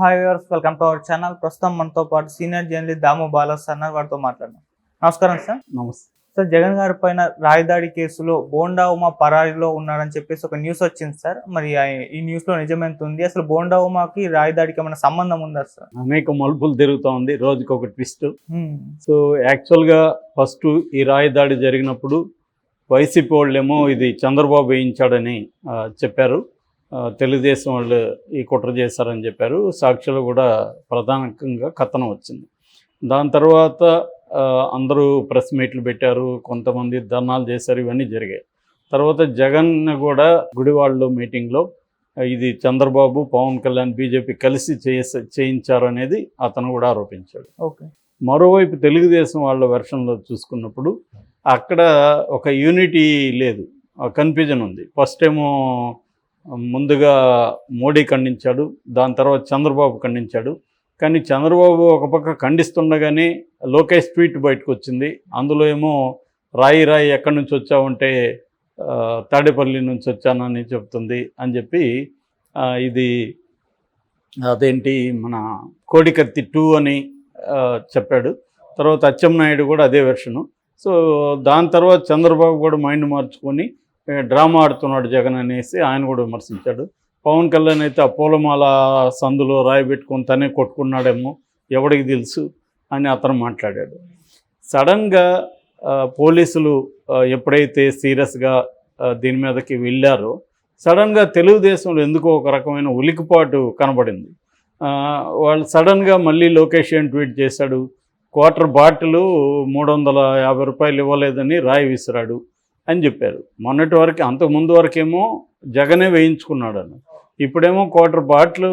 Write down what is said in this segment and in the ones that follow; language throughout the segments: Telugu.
Hi viewers, welcome to our channel. ప్రస్తుతం మనతో పాటు సీనియర్ జర్నలిస్ట్ దాము బాలాస్ అన్నారు, వారితో మాట్లాడదాం. నమస్కారం సార్. నమస్తే సార్, జగన్ గారి పైన రాయదాడి కేసులో బోండా ఉమా పరారీలో ఉన్నారని చెప్పేసి ఒక న్యూస్ వచ్చింది సార్. మరి ఈ న్యూస్ లో నిజమెంత ఉంది? అసలు బోండా ఉమాకి రాయదాడికి ఏమైనా సంబంధం ఉందా సార్? అనేక మలుపులు తిరుగుతూ ఉంది, రోజుకి ఒక ట్విస్ట్. సో యాక్చువల్గా ఫస్ట్ ఈ రాయదాడి జరిగినప్పుడు వైసీపీ వాళ్ళేమో ఇది చంద్రబాబు వేయించాడని చెప్పారు. తెలుగుదేశం వాళ్ళు ఈ కుట్ర చేశారని చెప్పారు. సాక్షులు కూడా ప్రధానంగా కథనం వచ్చింది. దాని తర్వాత అందరూ ప్రెస్ మీట్లు పెట్టారు, కొంతమంది ధర్నాలు చేశారు, ఇవన్నీ జరిగాయి. తర్వాత జగన్ కూడా గుడివాడలో మీటింగ్లో ఇది చంద్రబాబు, పవన్ కళ్యాణ్, బీజేపీ కలిసి చేయించారు అనేది అతను కూడా ఆరోపించాడు. ఓకే. మరోవైపు తెలుగుదేశం వాళ్ళ వెర్షన్లో చూసుకున్నప్పుడు అక్కడ ఒక యూనిటీ లేదు, కన్ఫ్యూజన్ ఉంది. ఫస్ట్ ఏమో ముందుగా మోడీ ఖండించాడు, దాని తర్వాత చంద్రబాబు ఖండించాడు. కానీ చంద్రబాబు ఒక పక్క ఖండిస్తుండగానే లోకేష్ ట్వీట్ బయటకు వచ్చింది. అందులో ఏమో రాయి ఎక్కడి నుంచి వచ్చావంటే తాడేపల్లి నుంచి వచ్చానని చెప్తుంది అని చెప్పి ఇది అదేంటి మన కోడికత్తి 2 అని చెప్పాడు. తర్వాత అచ్చెన్నాయుడు కూడా అదే వెర్షను. సో దాని తర్వాత చంద్రబాబు కూడా మైండ్ మార్చుకొని డ్రామా ఆడుతున్నాడు జగన్ అనేసి ఆయన కూడా విమర్శించాడు. పవన్ కళ్యాణ్ అయితే ఆ పూలమాల సందులో రాయి పెట్టుకొని తనే కొట్టుకున్నాడేమో, ఎవడికి తెలుసు అని అతను మాట్లాడాడు. సడన్గా పోలీసులు ఎప్పుడైతే సీరియస్గా దీని మీదకి వెళ్ళారో సడన్గా తెలుగుదేశంలో ఎందుకో ఒక రకమైన ఉలికిపాటు కనబడింది. వాళ్ళు సడన్గా మళ్ళీ లోకేష్ ట్వీట్ చేశాడు, క్వార్టర్ బాటిల్ 350 రూపాయలు ఇవ్వలేదని రాయి విసిరాడు అని చెప్పారు. మొన్నటి వరకు, అంతకుముందు వరకేమో జగనే వేయించుకున్నాడు అని, ఇప్పుడేమో క్వార్టర్ బాటిల్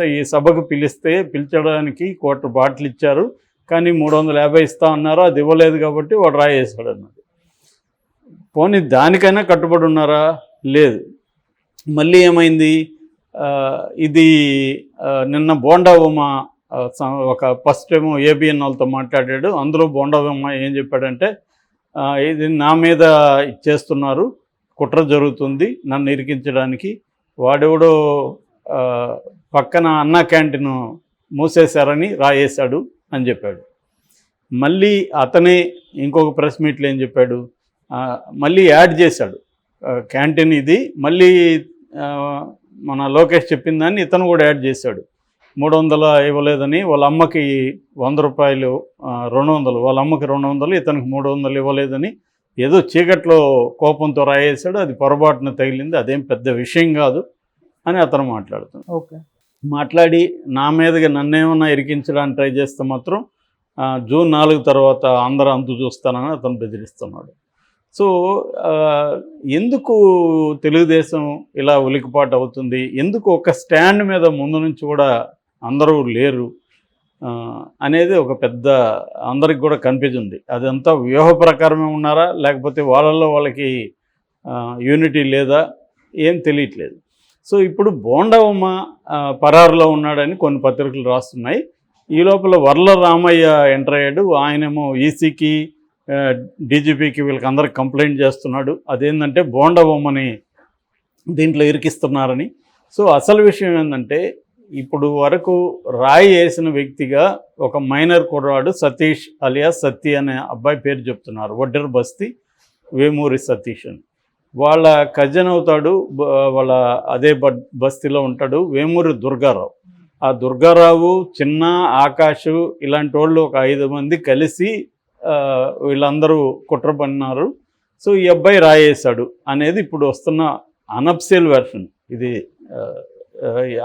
ఈ సభకు పిలిచడానికి క్వార్టర్ బాటిల్ ఇచ్చారు, కానీ 350 ఇస్తా అన్నారు, అది ఇవ్వలేదు కాబట్టి వాడు రాయి వేసాడు అన్నది. పోనీ దానికైనా కట్టుబడి ఉన్నారా? లేదు. మళ్ళీ ఏమైంది, ఇది నిన్న బోండా ఉమా ఒక ఫస్ట్ ఏమో ఏబిఎన్ వాళ్ళతో మాట్లాడాడు. అందులో బోండా ఉమా ఏం చెప్పాడంటే, ఇది నా మీద చేస్తున్నారు, కుట్ర జరుగుతుంది నన్ను ఇరికించడానికి, వాడెవడో పక్కన అన్నా క్యాంటీన్ మూసేశారని రాయేశాడు అని చెప్పాడు. మళ్ళీ అతనే ఇంకొక ప్రెస్ మీట్లో ఏం చెప్పాడు, మళ్ళీ యాడ్ చేశాడు క్యాంటీన్ ఇది, మళ్ళీ మన లోకేష్ చెప్పిన దాన్ని ఇతను కూడా యాడ్ చేశాడు. 300 ఇవ్వలేదని, వాళ్ళ అమ్మకి 100 రూపాయలు 200, వాళ్ళ అమ్మకి 200, ఇతనికి 300 ఇవ్వలేదని ఏదో చీకట్లో కోపంతో రాయేశాడు, అది పొరపాటున తగిలింది, అదేం పెద్ద విషయం కాదు అని అతను మాట్లాడుతున్నాడు. ఓకే. మాట్లాడి నా మీదగా నన్నేమన్నా ఇరికించడానికి ట్రై చేస్తే మాత్రం జూన్ 4 తర్వాత అందరూ అంతు చూస్తానని అతను బెదిరిస్తున్నాడు. సో ఎందుకు తెలుగుదేశం ఇలా ఉలికిపాటు అవుతుంది, ఎందుకు ఒక స్టాండ్ మీద ముందు నుంచి కూడా అందరూ లేరు అనేది ఒక పెద్ద అందరికి కూడా కన్ఫ్యూజ్ ఉంది. అదంతా వ్యూహ ప్రకారమే ఉన్నారా, లేకపోతే వాళ్ళల్లో వాళ్ళకి యూనిటీ లేదా, ఏం తెలియట్లేదు. సో ఇప్పుడు బోండా ఉమా పరారులో ఉన్నాడని కొన్ని పత్రికలు రాస్తున్నాయి. ఈ లోపల వర్ల రామయ్య ఎంటర్ అయ్యాడు. ఆయనేమో ఈసీకి, డీజీపీకి, వీళ్ళకి అందరికి కంప్లైంట్ చేస్తున్నాడు. అదేంటంటే బోండా ఉమని దీంట్లో ఇరికిస్తున్నారని. సో అసలు విషయం ఏంటంటే, ఇప్పుడు వరకు రాయి వేసిన వ్యక్తిగా ఒక మైనర్ కుర్రాడు సతీష్ అలియాస్ సత్తి అనే అబ్బాయి పేరు చెప్తున్నారు. వడ్డెర బస్తీ వేమూరి సతీష్ అని. వాళ్ళ కజిన్ అవుతాడు, వాళ్ళ అదే బస్తీలో ఉంటాడు వేమూరి దుర్గారావు. ఆ దుర్గారావు, చిన్న, ఆకాష్ ఇలాంటి వాళ్ళు ఒక 5 మంది కలిసి వీళ్ళందరూ కుట్ర పన్నారు. సో ఈ అబ్బాయి రాయేశాడు అనేది ఇప్పుడు వస్తున్న అనఫిషియల్ వెర్షన్. ఇది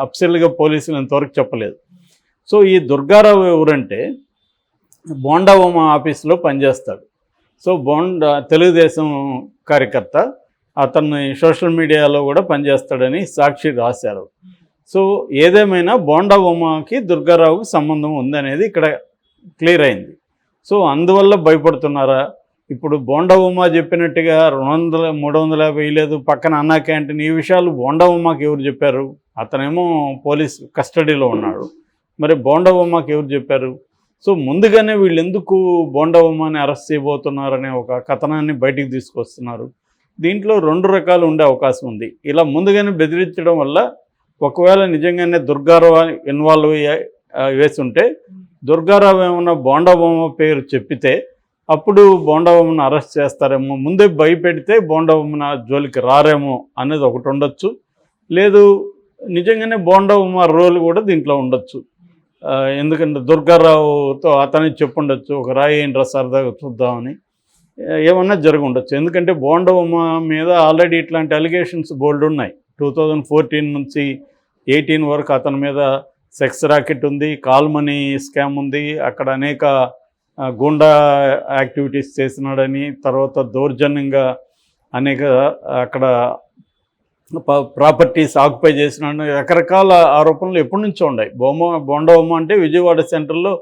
అఫిషియల్గా పోలీసులు ఇంతవరకు చెప్పలేదు. సో ఈ దుర్గారావు ఎవరంటే బోండా ఉమా ఆఫీస్లో పనిచేస్తాడు. సో తెలుగుదేశం కార్యకర్త, అతన్ని సోషల్ మీడియాలో కూడా పనిచేస్తాడని సాక్షి రాశారు. సో ఏదేమైనా బోండా ఉమాకి దుర్గారావుకి సంబంధం ఉందనేది ఇక్కడ క్లియర్ అయింది. సో అందువల్ల భయపడుతున్నారా? ఇప్పుడు బోండా ఉమా చెప్పినట్టుగా 200, 350 లేదు, పక్కన అన్నా క్యాంటీన్, ఈ విషయాలు బోండా ఉమాకి ఎవరు చెప్పారు? అతనేమో పోలీస్ కస్టడీలో ఉన్నాడు, మరి బోండా ఉమాకి ఎవరు చెప్పారు? సో ముందుగానే వీళ్ళు ఎందుకు బోండా ఉమాని అరెస్ట్ చేయబోతున్నారనే ఒక కథనాన్ని బయటికి తీసుకొస్తున్నారు. దీంట్లో 2 రకాలు ఉండే అవకాశం ఉంది. ఇలా ముందుగానే బెదిరించడం వల్ల ఒకవేళ నిజంగానే దుర్గారావు ఇన్వాల్వ్ వేసుంటే దుర్గారావు ఏమన్నా బోండాబొమ్మ పేరు చెప్పితే అప్పుడు బోండాబొమ్మను అరెస్ట్ చేస్తారేమో, ముందే భయపెడితే బోండాబొమ్మన జోలికి రారేమో అనేది ఒకటి ఉండొచ్చు. లేదు నిజంగానే బోండాబొమ్మ రోల్ కూడా దీంట్లో ఉండొచ్చు. ఎందుకంటే దుర్గారావుతో అతనికి చెప్పుండొచ్చు, ఒక రాయి ఏంట్రా సరదాగా చూద్దామని, ఏమన్నా జరిగి ఉండొచ్చు. ఎందుకంటే బోండాబొమ్మ మీద ఆల్రెడీ ఇట్లాంటి అలిగేషన్స్ బోల్డ్ ఉన్నాయి. 2014 నుంచి 18 వరకు అతని మీద సెక్స్ రాకెట్ ఉంది, కాల్ మనీ స్కామ్ ఉంది, అక్కడ అనేక గూండా యాక్టివిటీస్ చేసినాడని, తర్వాత దౌర్జన్యంగా అనేక అక్కడ ప్రాపర్టీస్ ఆక్యుపై చేసినాడని రకరకాల ఆరోపణలు ఎప్పటి నుంచో ఉన్నాయి. బోండాబొమ్మ అంటే విజయవాడ సెంట్రల్లో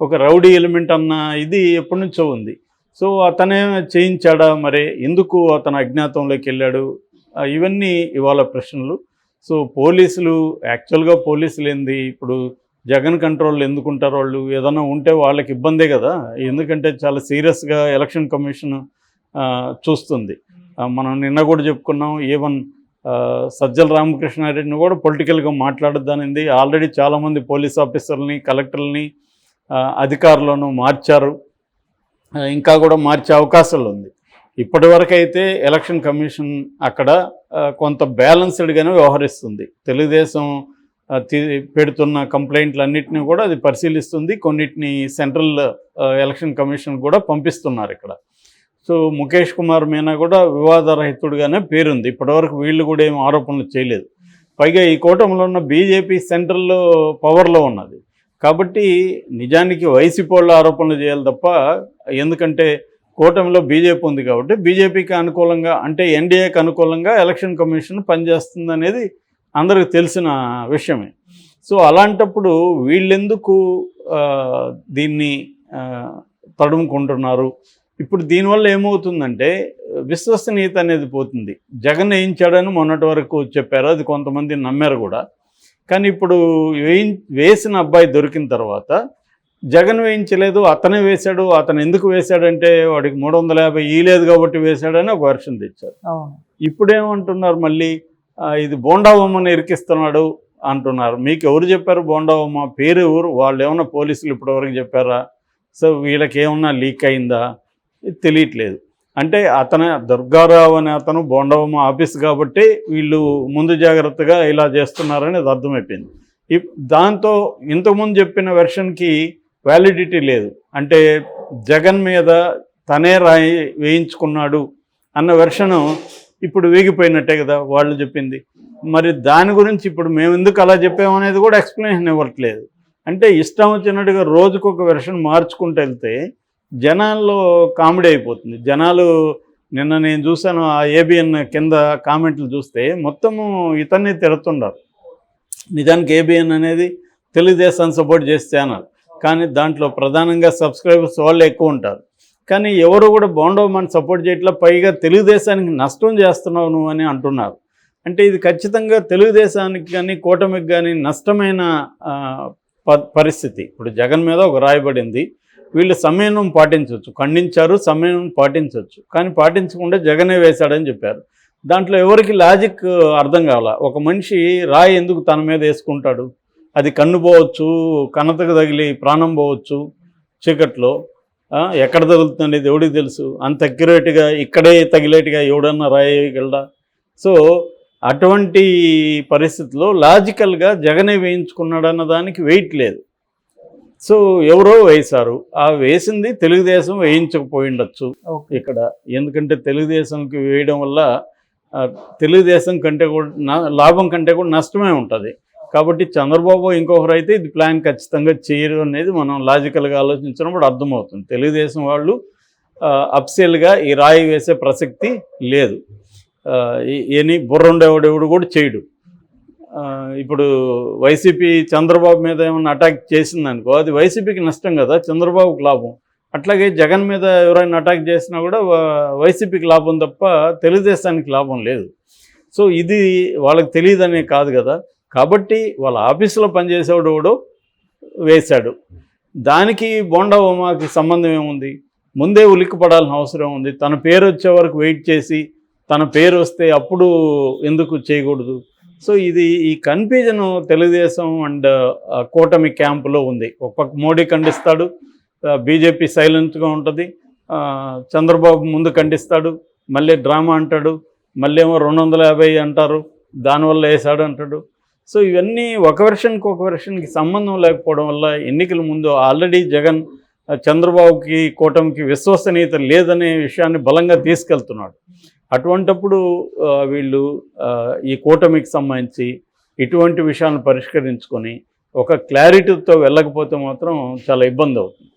ఒక రౌడీ ఎలిమెంట్ అన్న ఇది ఎప్పటి నుంచో ఉంది. సో అతనే చేయించాడా, మరి ఎందుకు అతను అజ్ఞాతంలోకి వెళ్ళాడు, ఇవన్నీ ఇవాళ ప్రశ్నలు. సో పోలీసులు యాక్చువల్గా పోలీసులు ఏంది, ఇప్పుడు జగన్ కంట్రోల్ ఎందుకుంటారు వాళ్ళు, ఏదైనా ఉంటే వాళ్ళకి ఇబ్బందే కదా. ఎందుకంటే చాలా సీరియస్గా ఎలక్షన్ కమిషన్ చూస్తుంది. మనం నిన్న కూడా చెప్పుకున్నాం, ఈవెన్ సజ్జల రామకృష్ణారెడ్డిని కూడా పొలిటికల్గా మాట్లాడొద్దనింది. ఆల్రెడీ చాలామంది పోలీస్ ఆఫీసర్లని, కలెక్టర్లని, అధికారులను మార్చారు, ఇంకా కూడా మార్చే అవకాశాలు ఉంది. ఇప్పటి వరకు అయితే ఎలక్షన్ కమిషన్ అక్కడ కొంత బ్యాలెన్స్డ్గానే వ్యవహరిస్తుంది. తెలుగుదేశం పెడుతున్న కంప్లైంట్లన్నింటినీ కూడా అది పరిశీలిస్తుంది, కొన్నిటిని సెంట్రల్ ఎలక్షన్ కమిషన్ కూడా పంపిస్తున్నారు ఇక్కడ. సో ముఖేష్ కుమార్ మీనా కూడా వివాదరహితుడిగానే పేరుంది. ఇప్పటివరకు వీళ్ళు కూడా ఏం ఆరోపణలు చేయలేదు. పైగా ఈ కూటమిలో ఉన్న బీజేపీ సెంట్రల్లో పవర్లో ఉన్నది కాబట్టి నిజానికి వైసీపీ వాళ్ళు ఆరోపణలు చేయాలి తప్ప, ఎందుకంటే కూటమిలో బీజేపీ ఉంది కాబట్టి బీజేపీకి అనుకూలంగా, అంటే ఎన్డీఏకి అనుకూలంగా ఎలక్షన్ కమిషన్ పనిచేస్తుంది అనేది అందరికి తెలిసిన విషయమే. సో అలాంటప్పుడు వీళ్ళెందుకు దీన్ని తడుముకుంటున్నారు? ఇప్పుడు దీనివల్ల ఏమవుతుందంటే విశ్వసనీయత అనేది పోతుంది. జగన్ వేయించాడని మొన్నటి వరకు చెప్పారు, అది కొంతమంది నమ్మారు కూడా. కానీ ఇప్పుడు వేసిన అబ్బాయి దొరికిన తర్వాత జగన్ వేయించలేదు, అతనే వేశాడు, అతను ఎందుకు వేశాడంటే వాడికి 350 ఇయ్యలేదు కాబట్టి వేశాడని ఒక వర్షన్ తెచ్చారు. ఇప్పుడేమంటున్నారు మళ్ళీ, ఇది బోండాబొమ్మని ఇరికిస్తున్నాడు అంటున్నారు. మీకు ఎవరు చెప్పారు బోండాబొమ్మ పేరు ఎవరు? వాళ్ళు ఏమన్నా పోలీసులు ఇప్పటివరకు చెప్పారా? సో వీళ్ళకి ఏమన్నా లీక్ అయిందా? ఇది తెలియట్లేదు. అంటే దుర్గారావు అనే అతను బోండాబొమ్మ ఆఫీస్ కాబట్టి వీళ్ళు ముందు జాగ్రత్తగా ఇలా చేస్తున్నారని అది అర్థమైపోయింది. దాంతో ఇంతకుముందు చెప్పిన వెర్షన్కి వ్యాలిడిటీ లేదు. అంటే జగన్ మీద తనే రాయి వేయించుకున్నాడు అన్న వెర్షను ఇప్పుడు వీగిపోయినట్టే కదా వాళ్ళు చెప్పింది. మరి దాని గురించి ఇప్పుడు మేము ఎందుకు అలా చెప్పామనేది కూడా ఎక్స్ప్లెనేషన్ ఇవ్వట్లేదు. అంటే ఇష్టం వచ్చినట్టుగా రోజుకొక వెర్షన్ మార్చుకుంటూ వెళ్తే జనాల్లో కామెడీ అయిపోతుంది. జనాలు నిన్న నేను చూశాను, ఆ ఏబిఎన్ కింద కామెంట్లు చూస్తే మొత్తము ఇతన్ని తిడుతున్నారు. నిజానికి ఏబిఎన్ అనేది తెలుగుదేశాన్ని సపోర్ట్ చేసే ఛానల్, కానీ దాంట్లో ప్రధానంగా సబ్స్క్రైబర్స్ వాళ్ళు ఎక్కువ ఉంటారు. కానీ ఎవరు కూడా బోండాబొమ్మని సపోర్ట్ చేయట్లా, పైగా తెలుగుదేశానికి నష్టం చేస్తున్నావు నువ్వు అని అంటున్నారు. అంటే ఇది ఖచ్చితంగా తెలుగుదేశానికి కానీ కూటమికి కానీ నష్టమైన పరిస్థితి. ఇప్పుడు జగన్ మీద ఒక రాయబడింది, వీళ్ళు సంయమనం పాటించవచ్చు, ఖండించారు, సంయమనం పాటించవచ్చు, కానీ పాటించకుండా జగనే వేశాడని చెప్పారు. దాంట్లో ఎవరికి లాజిక్ అర్థం కావాల. ఒక మనిషి రాయి ఎందుకు తన మీద వేసుకుంటాడు? అది కన్ను పోవచ్చు, కన్నతకు తగిలి ప్రాణం పోవచ్చు, చీకట్లో ఎక్కడ తగులుతుంది ఎవడికి తెలుసు? అంత అక్యురేట్గా ఇక్కడే తగిలేట్టుగా ఎవడన్నా రాయగలడా? సో అటువంటి పరిస్థితుల్లో లాజికల్గా జగనే వేయించుకున్నాడు అన్న దానికి వెయిట్ లేదు. సో ఎవరో వేశారు, ఆ వేసింది తెలుగుదేశం వేయించకపోయిండొచ్చు ఇక్కడ. ఎందుకంటే తెలుగుదేశంకి వేయడం వల్ల తెలుగుదేశం కంటే కూడా లాభం కంటే కూడా నష్టమే ఉంటుంది. కాబట్టి చంద్రబాబు ఇంకొకరు అయితే ఇది ప్లాన్ ఖచ్చితంగా చేయరు అనేది మనం లాజికల్గా ఆలోచించినప్పుడు అర్థమవుతుంది. తెలుగుదేశం వాళ్ళు అప్సెల్గా ఈ రాయి వేసే ప్రసక్తి లేదు. బుర్రుండేవాడు కూడా చేయడు. ఇప్పుడు వైసీపీ చంద్రబాబు మీద ఏమన్నా అటాక్ చేసిందనుకో, అది వైసీపీకి నష్టం కదా, చంద్రబాబుకి లాభం. అట్లాగే జగన్ మీద ఎవరైనా అటాక్ చేసినా కూడా వైసీపీకి లాభం తప్ప తెలుగుదేశానికి లాభం లేదు. సో ఇది వాళ్ళకి తెలియదనే కాదు కదా. కాబట్టి వాళ్ళ ఆఫీసులో పనిచేసేవాడు కూడా వేశాడు. దానికి బోండాబొమ్మకి సంబంధం ఏముంది? ముందే ఉలిక్కిపడాల్సిన అవసరం ఉంది. తన పేరు వచ్చే వరకు వెయిట్ చేసి తన పేరు వస్తే అప్పుడు ఎందుకు చేయకూడదు? సో ఇది ఈ కన్ఫ్యూజన్ తెలుగుదేశం అండ్ కూటమి క్యాంపులో ఉంది. ఒక పక్క మోడీ ఖండిస్తాడు, బీజేపీ సైలెంట్గా ఉంటుంది, చంద్రబాబు ముందు ఖండిస్తాడు, మళ్ళీ డ్రామా అంటాడు, మళ్ళీ ఏమో 250 అంటారు, దానివల్ల వేసాడు అంటాడు. సో ఇవన్నీ ఒక వెర్షన్కి సంబంధం లేకపోవడం వల్ల ఎన్నికల ముందు ఆల్రెడీ జగన్ చంద్రబాబుకి కూటమికి విశ్వసనీయత లేదనే విషయాన్ని బలంగా తీసుకెళ్తున్నాడు. అటువంటప్పుడు వీళ్ళు ఈ కూటమికి సంబంధించి ఇటువంటి విషయాలను పరిష్కరించుకొని ఒక క్లారిటీతో వెళ్ళకపోతే మాత్రం చాలా ఇబ్బంది అవుతుంది.